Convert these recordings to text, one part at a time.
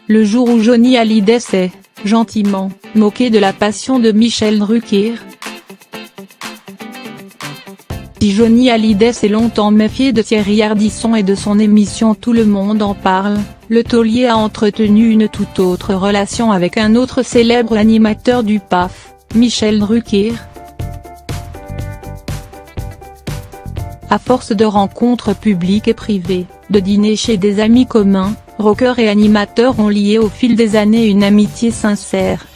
le jour où Johnny Hallyday s'est, gentiment, moqué de la passion de Michel Drucker. Si Johnny Hallyday s'est longtemps méfié de Thierry Ardisson et de son émission Tout le monde en parle, le taulier a entretenu une toute autre relation avec un autre célèbre animateur du PAF, Michel Drucker. À force de rencontres publiques et privées, de dîners chez des amis communs, rockers et animateurs ont lié au fil des années une amitié sincère.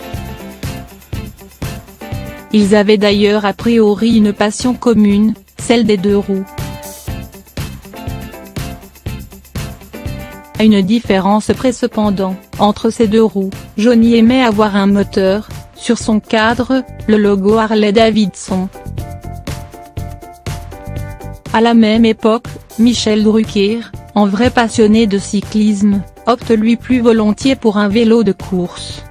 Ils avaient d'ailleurs a priori une passion commune, celle des deux roues. À une différence près cependant, entre ces deux roues, Johnny aimait avoir un moteur, sur son cadre, le logo Harley-Davidson. À la même époque, Michel Drucker, en vrai passionné de cyclisme, opte lui plus volontiers pour un vélo de course.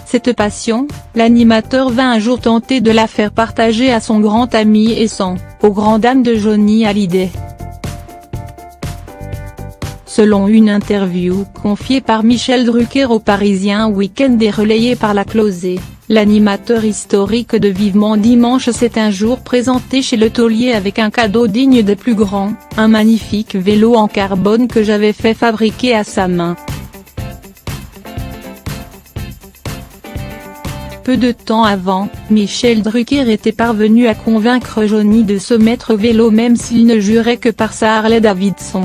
Cette passion, l'animateur vint un jour tenter de la faire partager à son grand ami et aux grandes dames de Johnny Hallyday. Selon une interview confiée par Michel Drucker au Parisien Week-end et relayée par La Closée, l'animateur historique de Vivement Dimanche s'est un jour présenté chez le taulier avec un cadeau digne des plus grands, un magnifique vélo en carbone que j'avais fait fabriquer à sa main. Peu de temps avant, Michel Drucker était parvenu à convaincre Johnny de se mettre au vélo même s'il ne jurait que par sa Harley-Davidson.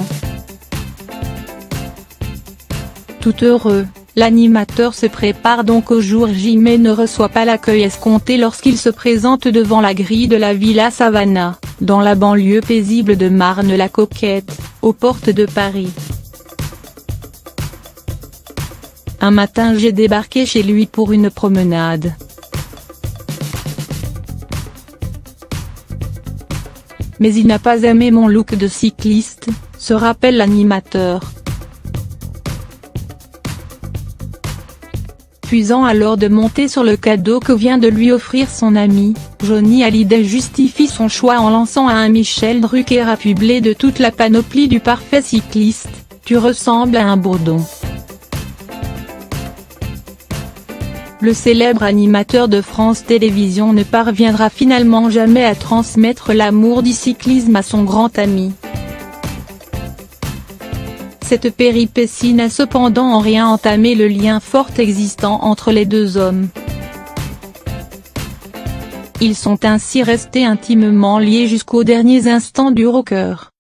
Tout heureux, l'animateur se prépare donc au jour J mais ne reçoit pas l'accueil escompté lorsqu'il se présente devant la grille de la Villa Savannah, dans la banlieue paisible de Marne-la-Coquette, aux portes de Paris. Un matin j'ai débarqué chez lui pour une promenade. Mais il n'a pas aimé mon look de cycliste, se rappelle l'animateur. Refusant alors de monter sur le cadeau que vient de lui offrir son ami, Johnny Hallyday justifie son choix en lançant à un Michel Drucker affublé de toute la panoplie du parfait cycliste, « Tu ressembles à un bourdon ». Le célèbre animateur de France Télévisions ne parviendra finalement jamais à transmettre l'amour du cyclisme à son grand ami. Cette péripétie n'a cependant en rien entamé le lien fort existant entre les deux hommes. Ils sont ainsi restés intimement liés jusqu'aux derniers instants du rocker.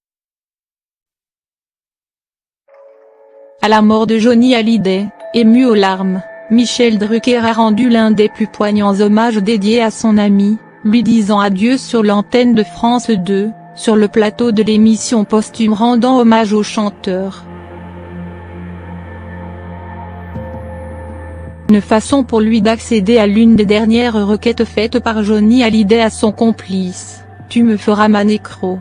À la mort de Johnny Hallyday, ému aux larmes, Michel Drucker a rendu l'un des plus poignants hommages dédiés à son ami, lui disant adieu sur l'antenne de France 2, sur le plateau de l'émission posthume rendant hommage au chanteur. Une façon pour lui d'accéder à l'une des dernières requêtes faites par Johnny Hallyday à son complice, « Tu me feras ma nécro, ».